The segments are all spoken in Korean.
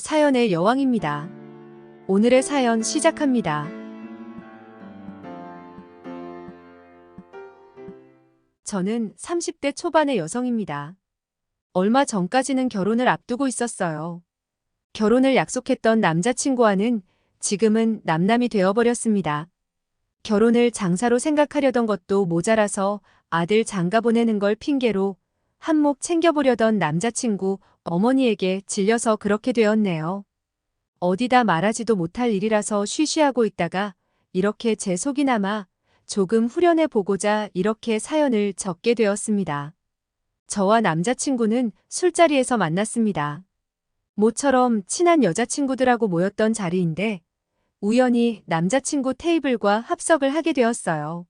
사연의 여왕입니다. 오늘의 사연 시작합니다. 저는 30대 초반의 여성입니다. 얼마 전까지는 결혼을 앞두고 있었어요. 결혼을 약속했던 남자친구와는 지금은 남남이 되어버렸습니다. 결혼을 장사로 생각하려던 것도 모자라서 아들 장가 보내는 걸 핑계로 한몫 챙겨보려던 남자친구 어머니에게 질려서 그렇게 되었네요. 어디다 말하지도 못할 일이라서 쉬쉬하고 있다가 이렇게 제 속이나마 조금 후련해 보고자 이렇게 사연을 적게 되었습니다. 저와 남자친구는 술자리에서 만났습니다. 모처럼 친한 여자친구들하고 모였던 자리인데 우연히 남자친구 테이블과 합석을 하게 되었어요.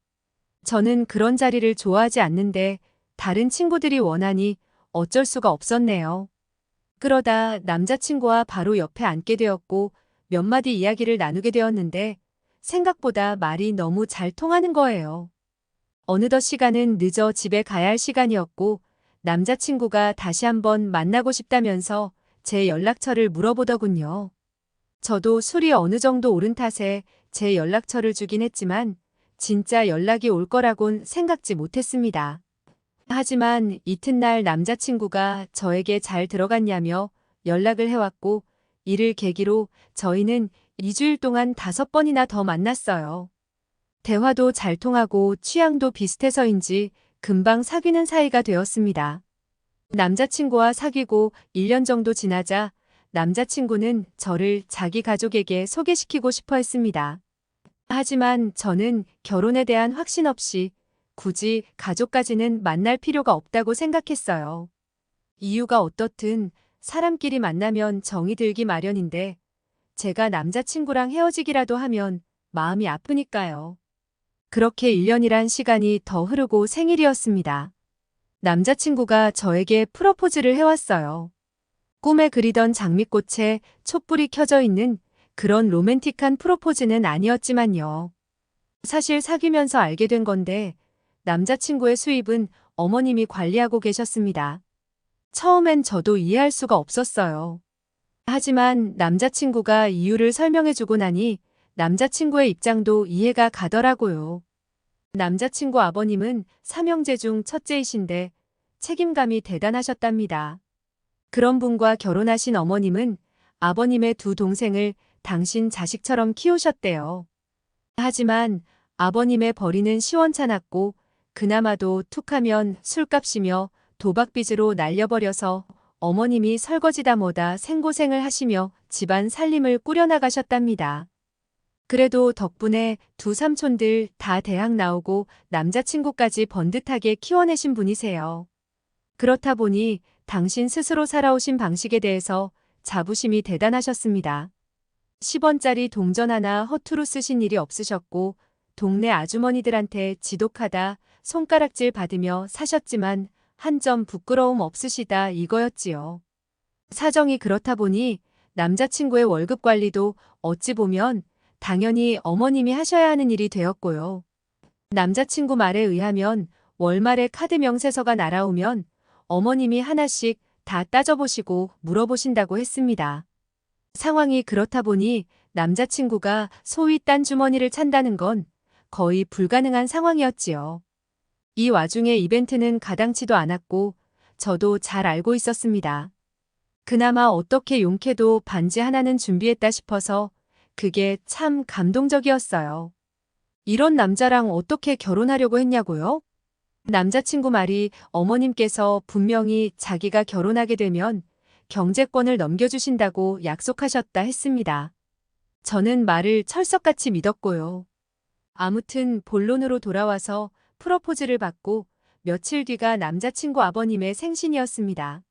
저는 그런 자리를 좋아하지 않는데 다른 친구들이 원하니 어쩔 수가 없었네요. 그러다 남자친구와 바로 옆에 앉게 되었고 몇 마디 이야기를 나누게 되었는데 생각보다 말이 너무 잘 통하는 거예요. 어느덧 시간은 늦어 집에 가야 할 시간이었고 남자친구가 다시 한번 만나고 싶다면서 제 연락처를 물어보더군요. 저도 술이 어느 정도 오른 탓에 제 연락처를 주긴 했지만 진짜 연락이 올 거라곤 생각지 못했습니다. 하지만 이튿날 남자친구가 저에게 잘 들어갔냐며 연락을 해왔고 이를 계기로 저희는 2주일 동안 5번이나 더 만났어요. 대화도 잘 통하고 취향도 비슷해서인지 금방 사귀는 사이가 되었습니다. 남자친구와 사귀고 1년 정도 지나자 남자친구는 저를 자기 가족에게 소개시키고 싶어 했습니다. 하지만 저는 결혼에 대한 확신 없이 굳이 가족까지는 만날 필요가 없다고 생각했어요. 이유가 어떻든 사람끼리 만나면 정이 들기 마련인데 제가 남자친구랑 헤어지기라도 하면 마음이 아프니까요. 그렇게 1년이란 시간이 더 흐르고 생일이었습니다. 남자친구가 저에게 프로포즈를 해왔어요. 꿈에 그리던 장미꽃에 촛불이 켜져 있는 그런 로맨틱한 프로포즈는 아니었지만요. 사실 사귀면서 알게 된 건데 남자친구의 수입은 어머님이 관리하고 계셨습니다. 처음엔 저도 이해할 수가 없었어요. 하지만 남자친구가 이유를 설명해주고 나니 남자친구의 입장도 이해가 가더라고요. 남자친구 아버님은 3형제 중 첫째이신데 책임감이 대단하셨답니다. 그런 분과 결혼하신 어머님은 아버님의 2 동생을 당신 자식처럼 키우셨대요. 하지만 아버님의 벌이는 시원찮았고 그나마도 툭하면 술값이며 도박빚으로 날려버려서 어머님이 설거지다 뭐다 생고생을 하시며 집안 살림을 꾸려나가셨답니다. 그래도 덕분에 2 삼촌들 다 대학 나오고 남자친구까지 번듯하게 키워내신 분이세요. 그렇다 보니 당신 스스로 살아오신 방식에 대해서 자부심이 대단하셨습니다. 10원짜리 동전 하나 허투루 쓰신 일이 없으셨고 동네 아주머니들한테 지독하다 손가락질 받으며 사셨지만 한 점 부끄러움 없으시다 이거였지요. 사정이 그렇다 보니 남자친구의 월급 관리도 어찌 보면 당연히 어머님이 하셔야 하는 일이 되었고요. 남자친구 말에 의하면 월말에 카드 명세서가 날아오면 어머님이 하나씩 다 따져보시고 물어보신다고 했습니다. 상황이 그렇다 보니 남자친구가 소위 딴 주머니를 찬다는 건 거의 불가능한 상황이었지요. 이 와중에 이벤트는 가당치도 않았고 저도 잘 알고 있었습니다. 그나마 어떻게 용케도 반지 하나는 준비했다 싶어서 그게 참 감동적이었어요. 이런 남자랑 어떻게 결혼하려고 했냐고요? 남자친구 말이 어머님께서 분명히 자기가 결혼하게 되면 경제권을 넘겨주신다고 약속하셨다 했습니다. 저는 말을 철석같이 믿었고요. 아무튼 본론으로 돌아와서 프로포즈를 받고 며칠 뒤가 남자친구 아버님의 생신이었습니다.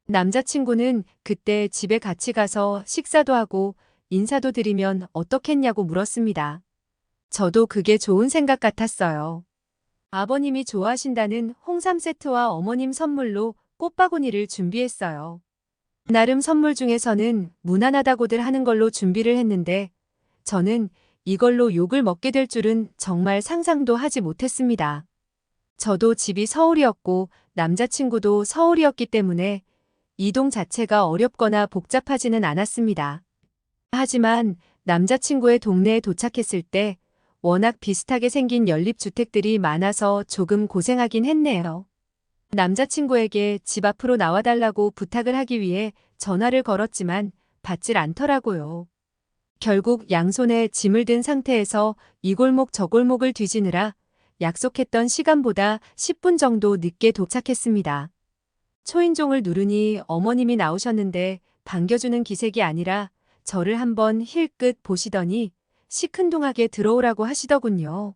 남자친구는 그때 집에 같이 가서 식사도 하고 인사도 드리면 어떻겠냐고 물었습니다. 저도 그게 좋은 생각 같았어요. 아버님이 좋아하신다는 홍삼 세트와 어머님 선물로 꽃바구니를 준비했어요. 나름 선물 중에서는 무난하다고들 하는 걸로 준비를 했는데 저는 이걸로 욕을 먹게 될 줄은 정말 상상도 하지 못했습니다. 저도 집이 서울이었고 남자친구도 서울이었기 때문에 이동 자체가 어렵거나 복잡하지는 않았습니다. 하지만 남자친구의 동네에 도착했을 때 워낙 비슷하게 생긴 연립주택들이 많아서 조금 고생하긴 했네요. 남자친구에게 집 앞으로 나와달라고 부탁을 하기 위해 전화를 걸었지만 받질 않더라고요. 결국 양손에 짐을 든 상태에서 이 골목 저 골목을 뒤지느라 약속했던 시간보다 10분 정도 늦게 도착했습니다. 초인종을 누르니 어머님이 나오셨는데 반겨주는 기색이 아니라 저를 한번 힐끗 보시더니 시큰둥하게 들어오라고 하시더군요.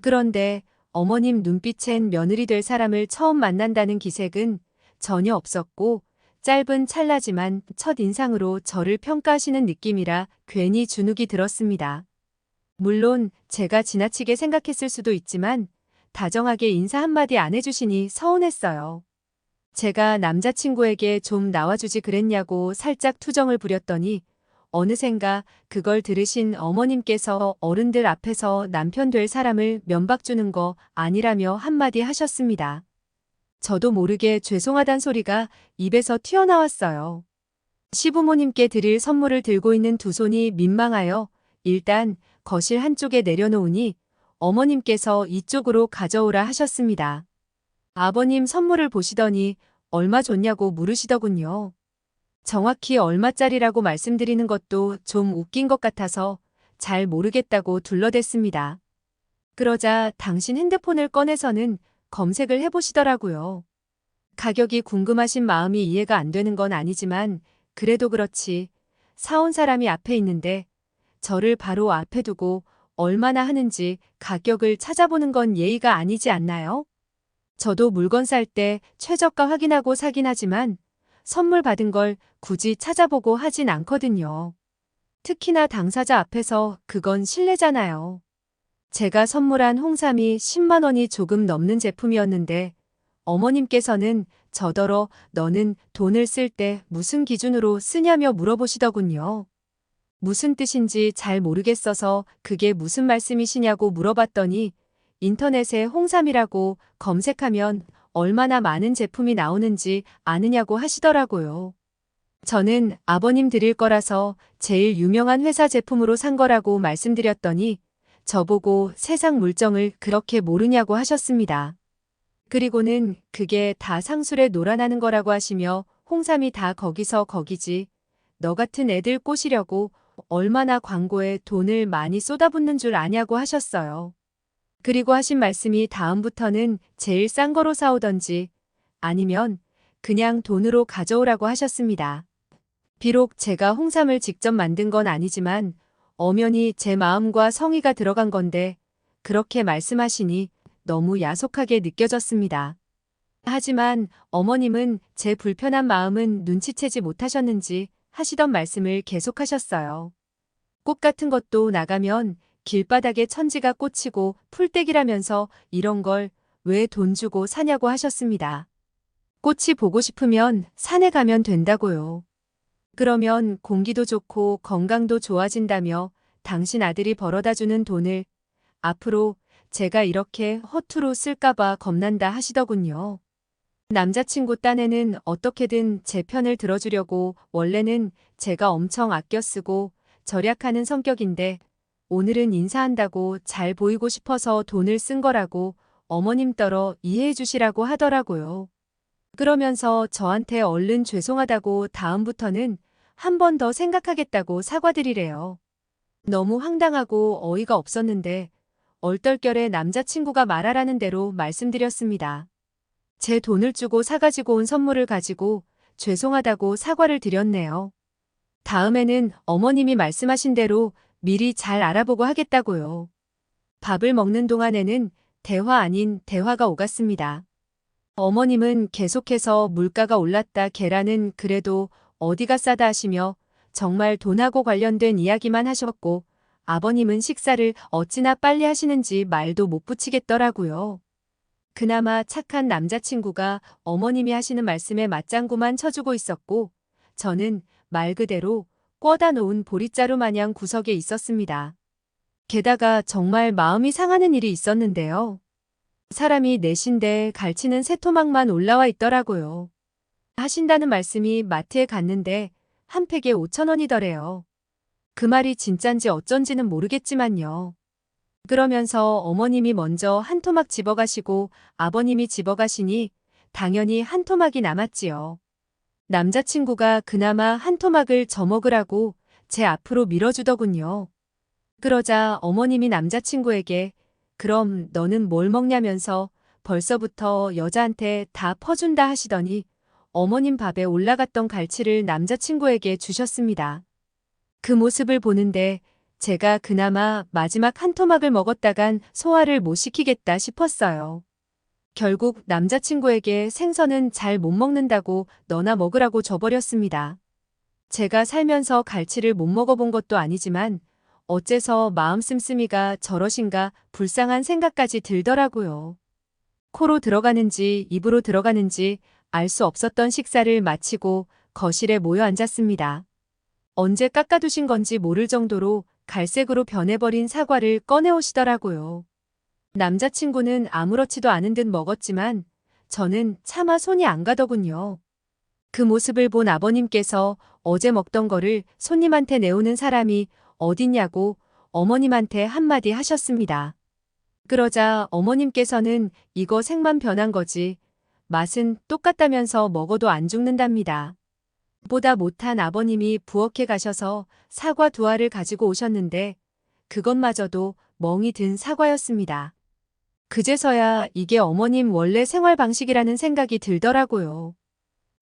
그런데 어머님 눈빛엔 며느리 될 사람을 처음 만난다는 기색은 전혀 없었고 짧은 찰나지만 첫 인상으로 저를 평가하시는 느낌이라 괜히 주눅이 들었습니다. 물론 제가 지나치게 생각했을 수도 있지만 다정하게 인사 한마디 안 해주시니 서운했어요. 제가 남자친구에게 좀 나와주지 그랬냐고 살짝 투정을 부렸더니 어느샌가 그걸 들으신 어머님께서 어른들 앞에서 남편 될 사람을 면박 주는 거 아니라며 한마디 하셨습니다. 저도 모르게 죄송하단 소리가 입에서 튀어나왔어요. 시부모님께 드릴 선물을 들고 있는 두 손이 민망하여 일단 거실 한쪽에 내려놓으니 어머님께서 이쪽으로 가져오라 하셨습니다. 아버님 선물을 보시더니 얼마 줬냐고 물으시더군요. 정확히 얼마짜리라고 말씀드리는 것도 좀 웃긴 것 같아서 잘 모르겠다고 둘러댔습니다. 그러자 당신 핸드폰을 꺼내서는 검색을 해보시더라고요. 가격이 궁금하신 마음이 이해가 안 되는 건 아니지만 그래도 그렇지. 사온 사람이 앞에 있는데 저를 바로 앞에 두고 얼마나 하는지 가격을 찾아보는 건 예의가 아니지 않나요? 저도 물건 살 때 최저가 확인하고 사긴 하지만 선물 받은 걸 굳이 찾아보고 하진 않거든요. 특히나 당사자 앞에서 그건 실례잖아요. 제가 선물한 홍삼이 10만 원이 조금 넘는 제품이었는데 어머님께서는 저더러 너는 돈을 쓸 때 무슨 기준으로 쓰냐며 물어보시더군요. 무슨 뜻인지 잘 모르겠어서 그게 무슨 말씀이시냐고 물어봤더니 인터넷에 홍삼이라고 검색하면 얼마나 많은 제품이 나오는지 아느냐고 하시더라고요. 저는 아버님 드릴 거라서 제일 유명한 회사 제품으로 산 거라고 말씀드렸더니 저보고 세상 물정을 그렇게 모르냐고 하셨습니다. 그리고는 그게 다 상술에 놀아나는 거라고 하시며 홍삼이 다 거기서 거기지. 너 같은 애들 꼬시려고 얼마나 광고에 돈을 많이 쏟아붓는 줄 아냐고 하셨어요. 그리고 하신 말씀이 다음부터는 제일 싼 거로 사오던지 아니면 그냥 돈으로 가져오라고 하셨습니다. 비록 제가 홍삼을 직접 만든 건 아니지만 엄연히 제 마음과 성의가 들어간 건데 그렇게 말씀하시니 너무 야속하게 느껴졌습니다. 하지만 어머님은 제 불편한 마음은 눈치채지 못하셨는지 하시던 말씀을 계속하셨어요. 꽃 같은 것도 나가면 길바닥에 천지가 꽂히고 풀떼기라면서 이런 걸 왜 돈 주고 사냐고 하셨습니다. 꽃이 보고 싶으면 산에 가면 된다고요. 그러면 공기도 좋고 건강도 좋아진다며 당신 아들이 벌어다주는 돈을 앞으로 제가 이렇게 허투루 쓸까봐 겁난다 하시더군요. 남자친구 딴에는 어떻게든 제 편을 들어주려고 원래는 제가 엄청 아껴 쓰고 절약하는 성격인데 오늘은 인사한다고 잘 보이고 싶어서 돈을 쓴 거라고 어머님 떨어 이해해 주시라고 하더라고요. 그러면서 저한테 얼른 죄송하다고 다음부터는 한 번 더 생각하겠다고 사과드리래요. 너무 황당하고 어이가 없었는데 얼떨결에 남자친구가 말하라는 대로 말씀드렸습니다. 제 돈을 주고 사가지고 온 선물을 가지고 죄송하다고 사과를 드렸네요. 다음에는 어머님이 말씀하신 대로 미리 잘 알아보고 하겠다고요. 밥을 먹는 동안에는 대화 아닌 대화가 오갔습니다. 어머님은 계속해서 물가가 올랐다 계란은 그래도 어디가 싸다 하시며 정말 돈하고 관련된 이야기만 하셨고 아버님은 식사를 어찌나 빨리 하시는지 말도 못 붙이겠더라고요. 그나마 착한 남자친구가 어머님이 하시는 말씀에 맞장구만 쳐주고 있었고 저는 말 그대로 꿔다 놓은 보릿자루 마냥 구석에 있었습니다. 게다가 정말 마음이 상하는 일이 있었는데요. 사람이 넷인데 갈치는 세 토막만 올라와 있더라고요. 하신다는 말씀이 마트에 갔는데 한 팩에 5천 원이더래요. 그 말이 진짠지 어쩐지는 모르겠지만요. 그러면서 어머님이 먼저 한 토막 집어가시고 아버님이 집어가시니 당연히 한 토막이 남았지요. 남자친구가 그나마 한 토막을 저 먹으라고 제 앞으로 밀어주더군요. 그러자 어머님이 남자친구에게 그럼 너는 뭘 먹냐면서 벌써부터 여자한테 다 퍼준다 하시더니 어머님 밥에 올라갔던 갈치를 남자친구에게 주셨습니다. 그 모습을 보는데 제가 그나마 마지막 한 토막을 먹었다간 소화를 못 시키겠다 싶었어요. 결국 남자친구에게 생선은 잘 못 먹는다고 너나 먹으라고 줘버렸습니다. 제가 살면서 갈치를 못 먹어본 것도 아니지만 어째서 마음 씀씀이가 저러신가 불쌍한 생각까지 들더라고요. 코로 들어가는지 입으로 들어가는지 알 수 없었던 식사를 마치고 거실에 모여 앉았습니다. 언제 깎아두신 건지 모를 정도로 갈색으로 변해버린 사과를 꺼내오시더라고요. 남자친구는 아무렇지도 않은 듯 먹었지만 저는 차마 손이 안 가더군요. 그 모습을 본 아버님께서 어제 먹던 거를 손님한테 내오는 사람이 어딨냐고 어머님한테 한마디 하셨습니다. 그러자 어머님께서는 이거 색만 변한 거지 맛은 똑같다면서 먹어도 안 죽는답니다. 보다 못한 아버님이 부엌에 가셔서 사과 2알을 가지고 오셨는데 그것마저도 멍이 든 사과였습니다. 그제서야 이게 어머님 원래 생활 방식이라는 생각이 들더라고요.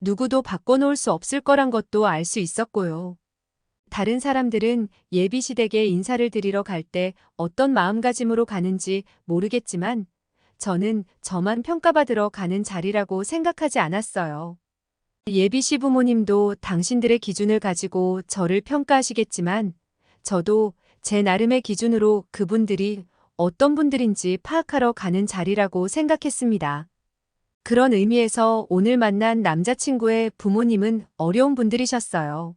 누구도 바꿔놓을 수 없을 거란 것도 알 수 있었고요. 다른 사람들은 예비시댁에 인사를 드리러 갈 때 어떤 마음가짐으로 가는지 모르겠지만 저는 저만 평가받으러 가는 자리라고 생각하지 않았어요. 예비 시부모님도 당신들의 기준을 가지고 저를 평가하시겠지만 저도 제 나름의 기준으로 그분들이 어떤 분들인지 파악하러 가는 자리라고 생각했습니다. 그런 의미에서 오늘 만난 남자친구의 부모님은 어려운 분들이셨어요.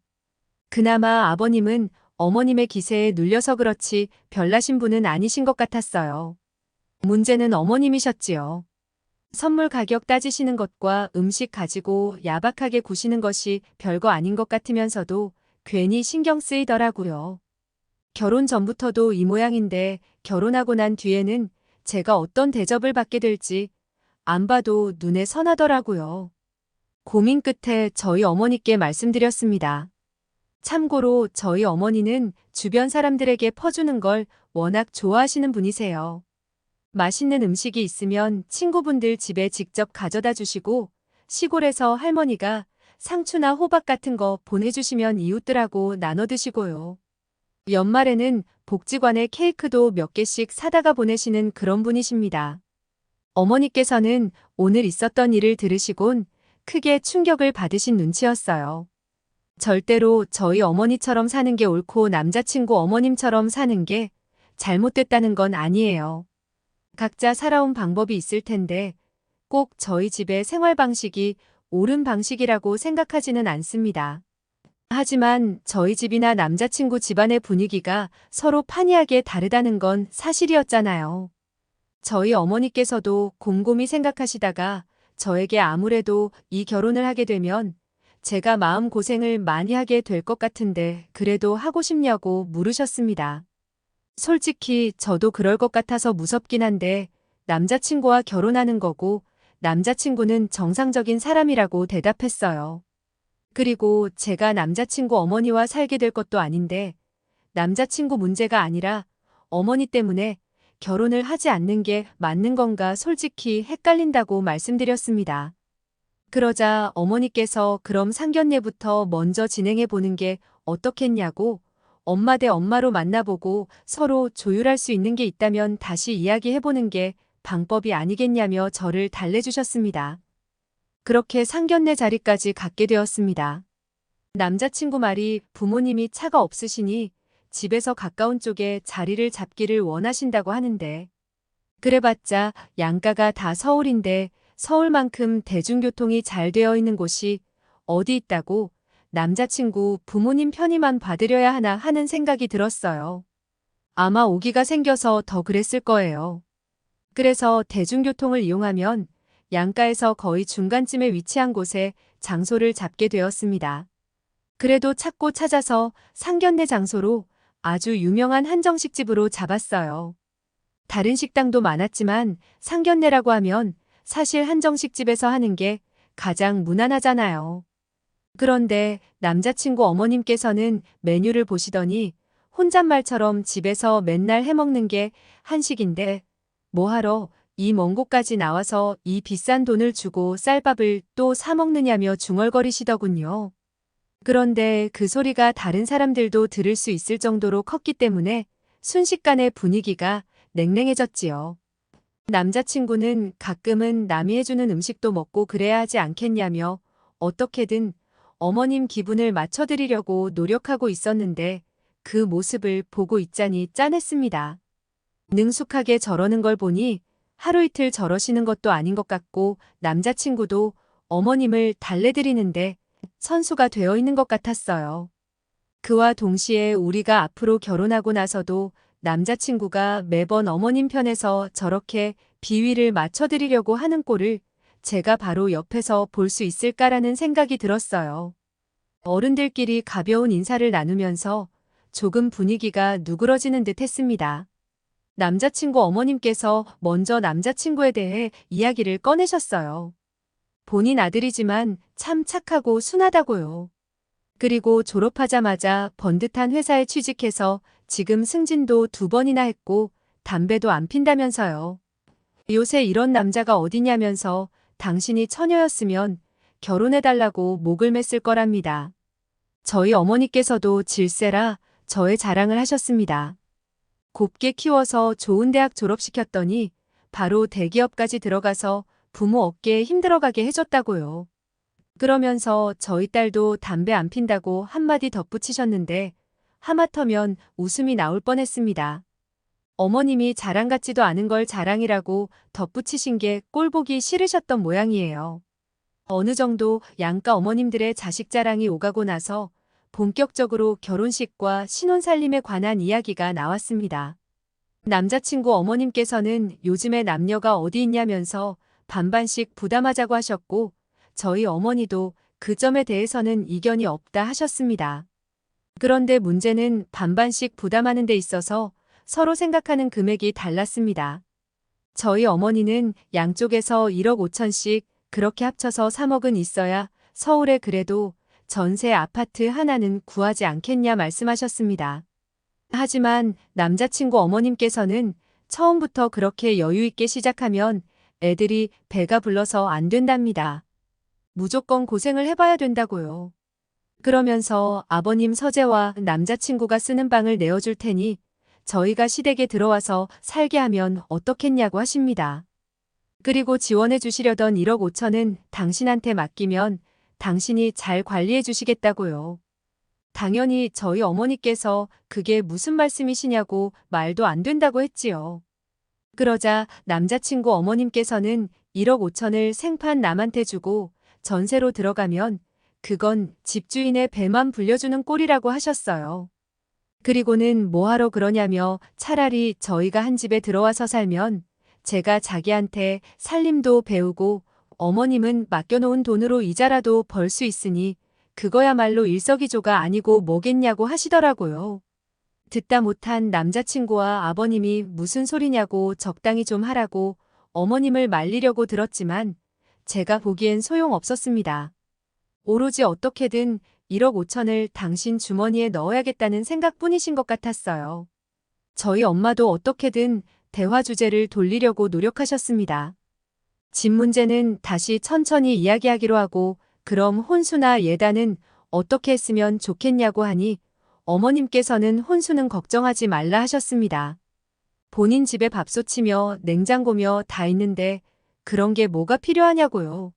그나마 아버님은 어머님의 기세에 눌려서 그렇지 별나신 분은 아니신 것 같았어요. 문제는 어머님이셨지요. 선물 가격 따지시는 것과 음식 가지고 야박하게 구시는 것이 별거 아닌 것 같으면서도 괜히 신경 쓰이더라고요. 결혼 전부터도 이 모양인데 결혼하고 난 뒤에는 제가 어떤 대접을 받게 될지 안 봐도 눈에 선하더라고요. 고민 끝에 저희 어머니께 말씀드렸습니다. 참고로 저희 어머니는 주변 사람들에게 퍼주는 걸 워낙 좋아하시는 분이세요. 맛있는 음식이 있으면 친구분들 집에 직접 가져다 주시고 시골에서 할머니가 상추나 호박 같은 거 보내주시면 이웃들하고 나눠 드시고요. 연말에는 복지관에 케이크도 몇 개씩 사다가 보내시는 그런 분이십니다. 어머니께서는 오늘 있었던 일을 들으시곤 크게 충격을 받으신 눈치였어요. 절대로 저희 어머니처럼 사는 게 옳고 남자친구 어머님처럼 사는 게 잘못됐다는 건 아니에요. 각자 살아온 방법이 있을 텐데 꼭 저희 집의 생활 방식이 옳은 방식이라고 생각하지는 않습니다. 하지만 저희 집이나 남자친구 집안의 분위기가 서로 판이하게 다르다는 건 사실이었잖아요. 저희 어머니께서도 곰곰이 생각하시다가 저에게 아무래도 이 결혼을 하게 되면 제가 마음고생을 많이 하게 될 것 같은데 그래도 하고 싶냐고 물으셨습니다. 솔직히 저도 그럴 것 같아서 무섭긴 한데 남자친구와 결혼하는 거고 남자친구는 정상적인 사람이라고 대답했어요. 그리고 제가 남자친구 어머니와 살게 될 것도 아닌데 남자친구 문제가 아니라 어머니 때문에 결혼을 하지 않는 게 맞는 건가 솔직히 헷갈린다고 말씀드렸습니다. 그러자 어머니께서 그럼 상견례부터 먼저 진행해 보는 게 어떻겠냐고 엄마 대 엄마로 만나보고 서로 조율할 수 있는 게 있다면 다시 이야기해보는 게 방법이 아니겠냐며 저를 달래주셨습니다. 그렇게 상견례 자리까지 갖게 되었습니다. 남자친구 말이 부모님이 차가 없으시니 집에서 가까운 쪽에 자리를 잡기를 원하신다고 하는데 그래봤자 양가가 다 서울인데 서울만큼 대중교통이 잘 되어 있는 곳이 어디 있다고 남자친구 부모님 편의만 받으려야 하나 하는 생각이 들었어요. 아마 오기가 생겨서 더 그랬을 거예요. 그래서 대중교통을 이용하면 양가에서 거의 중간쯤에 위치한 곳에 장소를 잡게 되었습니다. 그래도 찾고 찾아서 상견례 장소로 아주 유명한 한정식집으로 잡았어요. 다른 식당도 많았지만 상견례라고 하면 사실 한정식집에서 하는 게 가장 무난하잖아요. 그런데 남자친구 어머님께서는 메뉴를 보시더니 혼잣말처럼 집에서 맨날 해먹는 게 한식인데 뭐하러 이 먼 곳까지 나와서 이 비싼 돈을 주고 쌀밥을 또 사 먹느냐며 중얼거리시더군요. 그런데 그 소리가 다른 사람들도 들을 수 있을 정도로 컸기 때문에 순식간에 분위기가 냉랭해졌지요. 남자친구는 가끔은 남이 해주는 음식도 먹고 그래야 하지 않겠냐며 어떻게든 어머님 기분을 맞춰드리려고 노력하고 있었는데 그 모습을 보고 있자니 짠했습니다. 능숙하게 저러는 걸 보니 하루 이틀 저러시는 것도 아닌 것 같고 남자친구도 어머님을 달래드리는데 선수가 되어 있는 것 같았어요. 그와 동시에 우리가 앞으로 결혼하고 나서도 남자친구가 매번 어머님 편에서 저렇게 비위를 맞춰드리려고 하는 꼴을 제가 바로 옆에서 볼 수 있을까라는 생각이 들었어요. 어른들끼리 가벼운 인사를 나누면서 조금 분위기가 누그러지는 듯 했습니다. 남자친구 어머님께서 먼저 남자친구에 대해 이야기를 꺼내셨어요. 본인 아들이지만 참 착하고 순하다고요. 그리고 졸업하자마자 번듯한 회사에 취직해서 지금 승진도 2번이나 했고 담배도 안 핀다면서요. 요새 이런 남자가 어디냐면서 당신이 처녀였으면 결혼해달라고 목을 맸을 거랍니다. 저희 어머니께서도 질세라 저의 자랑을 하셨습니다. 곱게 키워서 좋은 대학 졸업시켰더니 바로 대기업까지 들어가서 부모 어깨에 힘들어가게 해줬다고요. 그러면서 저희 딸도 담배 안 핀다고 한마디 덧붙이셨는데 하마터면 웃음이 나올 뻔했습니다. 어머님이 자랑 같지도 않은 걸 자랑이라고 덧붙이신 게 꼴보기 싫으셨던 모양이에요. 어느 정도 양가 어머님들의 자식 자랑이 오가고 나서 본격적으로 결혼식과 신혼살림에 관한 이야기가 나왔습니다. 남자친구 어머님께서는 요즘에 남녀가 어디 있냐면서 반반씩 부담하자고 하셨고 저희 어머니도 그 점에 대해서는 이견이 없다 하셨습니다. 그런데 문제는 반반씩 부담하는 데 있어서 서로 생각하는 금액이 달랐습니다. 저희 어머니는 양쪽에서 1억 5천씩 그렇게 합쳐서 3억은 있어야 서울에 그래도 전세 아파트 하나는 구하지 않겠냐 말씀하셨습니다. 하지만 남자친구 어머님께서는 처음부터 그렇게 여유 있게 시작하면 애들이 배가 불러서 안 된답니다. 무조건 고생을 해봐야 된다고요. 그러면서 아버님 서재와 남자친구가 쓰는 방을 내어줄 테니 저희가 시댁에 들어와서 살게 하면 어떻겠냐고 하십니다. 그리고 지원해 주시려던 1억 5천은 당신한테 맡기면 당신이 잘 관리해 주시겠다고요. 당연히 저희 어머니께서 그게 무슨 말씀이시냐고 말도 안 된다고 했지요. 그러자 남자친구 어머님께서는 1억 5천을 생판 남한테 주고 전세로 들어가면 그건 집주인의 배만 불려주는 꼴이라고 하셨어요. 그리고는 뭐하러 그러냐며 차라리 저희가 한 집에 들어와서 살면 제가 자기한테 살림도 배우고 어머님은 맡겨놓은 돈으로 이자라도 벌 수 있으니 그거야말로 일석이조가 아니고 뭐겠냐고 하시더라고요. 듣다 못한 남자친구와 아버님이 무슨 소리냐고 적당히 좀 하라고 어머님을 말리려고 들었지만 제가 보기엔 소용없었습니다. 오로지 어떻게든 1억 5천을 당신 주머니에 넣어야겠다는 생각뿐이신 것 같았어요. 저희 엄마도 어떻게든 대화 주제를 돌리려고 노력하셨습니다. 집 문제는 다시 천천히 이야기하기로 하고 그럼 혼수나 예단은 어떻게 했으면 좋겠냐고 하니 어머님께서는 혼수는 걱정하지 말라 하셨습니다. 본인 집에 밥솥이며 냉장고며 다 있는데 그런 게 뭐가 필요하냐고요.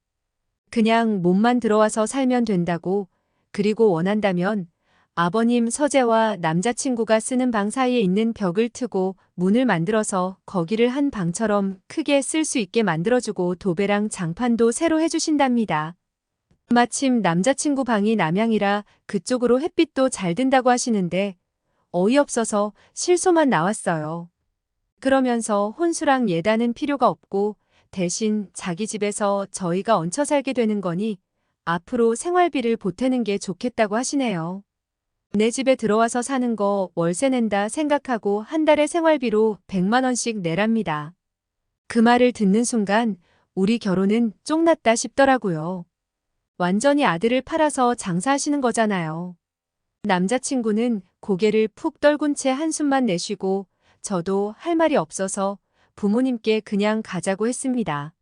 그냥 몸만 들어와서 살면 된다고. 그리고 원한다면 아버님 서재와 남자친구가 쓰는 방 사이에 있는 벽을 트고 문을 만들어서 거기를 한 방처럼 크게 쓸 수 있게 만들어주고 도배랑 장판도 새로 해주신답니다. 마침 남자친구 방이 남향이라 그쪽으로 햇빛도 잘 든다고 하시는데 어이없어서 실소만 나왔어요. 그러면서 혼수랑 예단은 필요가 없고 대신 자기 집에서 저희가 얹혀 살게 되는 거니 앞으로 생활비를 보태는 게 좋겠다고 하시네요. 내 집에 들어와서 사는 거 월세 낸다 생각하고 한 달에 생활비로 100만 원씩 내랍니다. 그 말을 듣는 순간 우리 결혼은 쫑났다 싶더라고요. 완전히 아들을 팔아서 장사하시는 거잖아요. 남자친구는 고개를 푹 떨군 채 한숨만 내쉬고 저도 할 말이 없어서 부모님께 그냥 가자고 했습니다.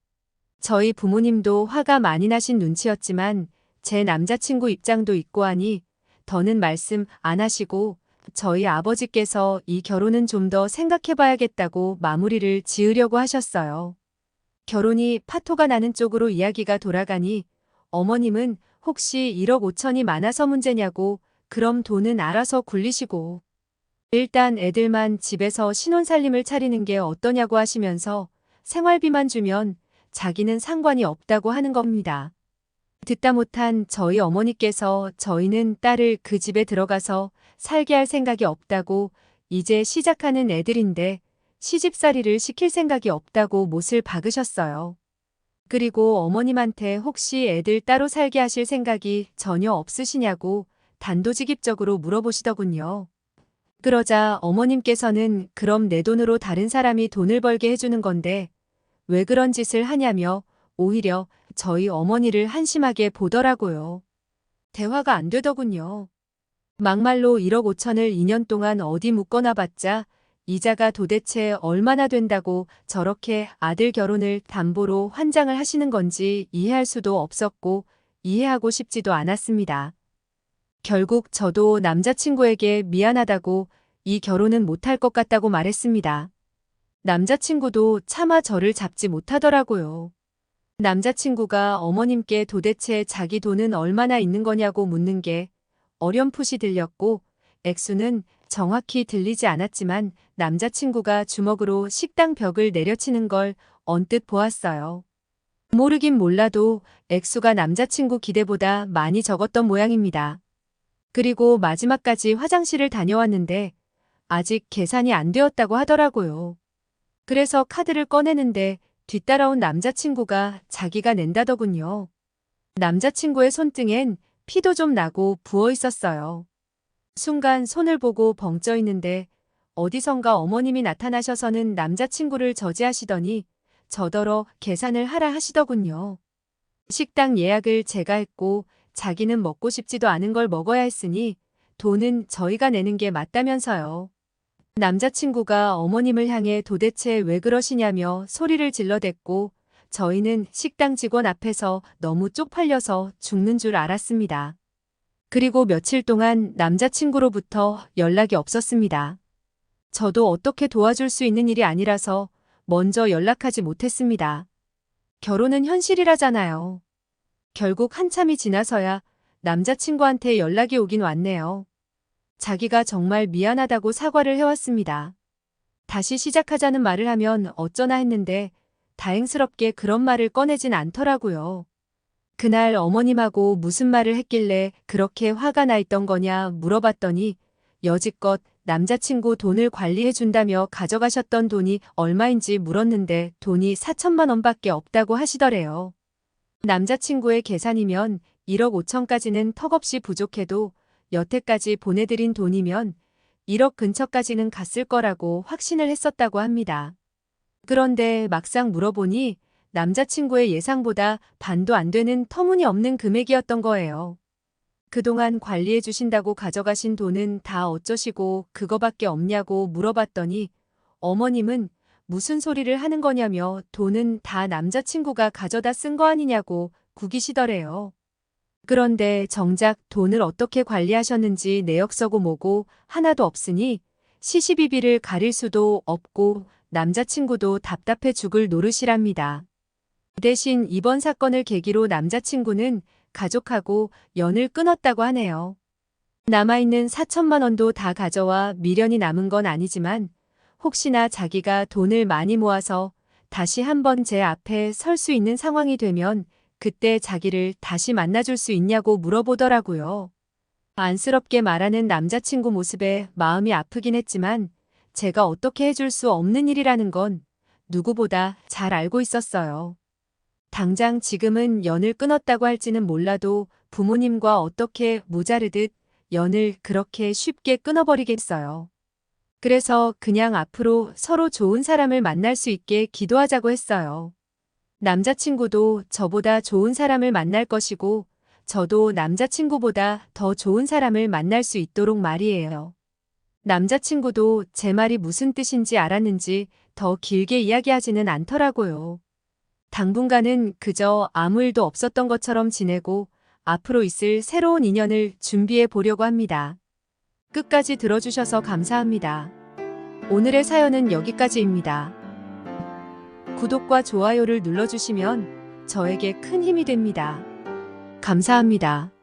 저희 부모님도 화가 많이 나신 눈치였지만 제 남자친구 입장도 있고 하니 더는 말씀 안 하시고 저희 아버지께서 이 결혼은 좀 더 생각해봐야겠다고 마무리를 지으려고 하셨어요. 결혼이 파토가 나는 쪽으로 이야기가 돌아가니 어머님은 혹시 1억 5천이 많아서 문제냐고 그럼 돈은 알아서 굴리시고 일단 애들만 집에서 신혼살림을 차리는 게 어떠냐고 하시면서 생활비만 주면 자기는 상관이 없다고 하는 겁니다. 듣다 못한 저희 어머니께서 저희는 딸을 그 집에 들어가서 살게 할 생각이 없다고 이제 시작하는 애들인데 시집살이를 시킬 생각이 없다고 못을 박으셨어요. 그리고 어머님한테 혹시 애들 따로 살게 하실 생각이 전혀 없으시냐고 단도직입적으로 물어보시더군요. 그러자 어머님께서는 그럼 내 돈으로 다른 사람이 돈을 벌게 해주는 건데 왜 그런 짓을 하냐며 오히려 저희 어머니를 한심하게 보더라고요. 대화가 안 되더군요. 막말로 1억 5천을 2년 동안 어디 묻거나 봤자 이자가 도대체 얼마나 된다고 저렇게 아들 결혼을 담보로 환장을 하시는 건지 이해할 수도 없었고 이해하고 싶지도 않았습니다. 결국 저도 남자친구에게 미안하다고 이 결혼은 못할 것 같다고 말했습니다. 남자친구도 차마 저를 잡지 못하더라고요. 남자친구가 어머님께 도대체 자기 돈은 얼마나 있는 거냐고 묻는 게 어렴풋이 들렸고 액수는 정확히 들리지 않았지만 남자친구가 주먹으로 식당 벽을 내려치는 걸 언뜻 보았어요. 모르긴 몰라도 액수가 남자친구 기대보다 많이 적었던 모양입니다. 그리고 마지막까지 화장실을 다녀왔는데 아직 계산이 안 되었다고 하더라고요. 그래서 카드를 꺼내는데 뒤따라온 남자친구가 자기가 낸다더군요. 남자친구의 손등엔 피도 좀 나고 부어 있었어요. 순간 손을 보고 벙쪄 있는데 어디선가 어머님이 나타나셔서는 남자친구를 저지하시더니 저더러 계산을 하라 하시더군요. 식당 예약을 제가 했고 자기는 먹고 싶지도 않은 걸 먹어야 했으니 돈은 저희가 내는 게 맞다면서요. 남자친구가 어머님을 향해 도대체 왜 그러시냐며 소리를 질러댔고 저희는 식당 직원 앞에서 너무 쪽팔려서 죽는 줄 알았습니다. 그리고 며칠 동안 남자친구로부터 연락이 없었습니다. 저도 어떻게 도와줄 수 있는 일이 아니라서 먼저 연락하지 못했습니다. 결혼은 현실이라잖아요. 결국 한참이 지나서야 남자친구한테 연락이 오긴 왔네요. 자기가 정말 미안하다고 사과를 해왔습니다. 다시 시작하자는 말을 하면 어쩌나 했는데 다행스럽게 그런 말을 꺼내진 않더라고요. 그날 어머님하고 무슨 말을 했길래 그렇게 화가 나 있던 거냐 물어봤더니 여지껏 남자친구 돈을 관리해준다며 가져가셨던 돈이 얼마인지 물었는데 돈이 4천만 원밖에 없다고 하시더래요. 남자친구의 계산이면 1억 5천까지는 턱없이 부족해도 여태까지 보내드린 돈이면 1억 근처까지는 갔을 거라고 확신을 했었다고 합니다. 그런데 막상 물어보니 남자친구의 예상보다 반도 안 되는 터무니없는 금액이었던 거예요. 그동안 관리해 주신다고 가져가신 돈은 다 어쩌시고 그거밖에 없냐고 물어봤더니 어머님은 무슨 소리를 하는 거냐며 돈은 다 남자친구가 가져다 쓴 거 아니냐고 구기시더래요. 그런데 정작 돈을 어떻게 관리하셨는지 내역서고 뭐고 하나도 없으니 시시비비를 가릴 수도 없고 남자친구도 답답해 죽을 노릇이랍니다. 대신 이번 사건을 계기로 남자친구는 가족하고 연을 끊었다고 하네요. 남아있는 4천만 원도 다 가져와 미련이 남은 건 아니지만 혹시나 자기가 돈을 많이 모아서 다시 한번 제 앞에 설 수 있는 상황이 되면 그때 자기를 다시 만나줄 수 있냐고 물어보더라고요. 안쓰럽게 말하는 남자친구 모습에 마음이 아프긴 했지만 제가 어떻게 해줄 수 없는 일이라는 건 누구보다 잘 알고 있었어요. 당장 지금은 연을 끊었다고 할지는 몰라도 부모님과 어떻게 모자르듯 연을 그렇게 쉽게 끊어버리겠어요. 그래서 그냥 앞으로 서로 좋은 사람을 만날 수 있게 기도하자고 했어요. 남자친구도 저보다 좋은 사람을 만날 것이고, 저도 남자친구보다 더 좋은 사람을 만날 수 있도록 말이에요. 남자친구도 제 말이 무슨 뜻인지 알았는지 더 길게 이야기하지는 않더라고요. 당분간은 그저 아무 일도 없었던 것처럼 지내고 앞으로 있을 새로운 인연을 준비해 보려고 합니다. 끝까지 들어주셔서 감사합니다. 오늘의 사연은 여기까지입니다. 구독과 좋아요를 눌러주시면 저에게 큰 힘이 됩니다. 감사합니다.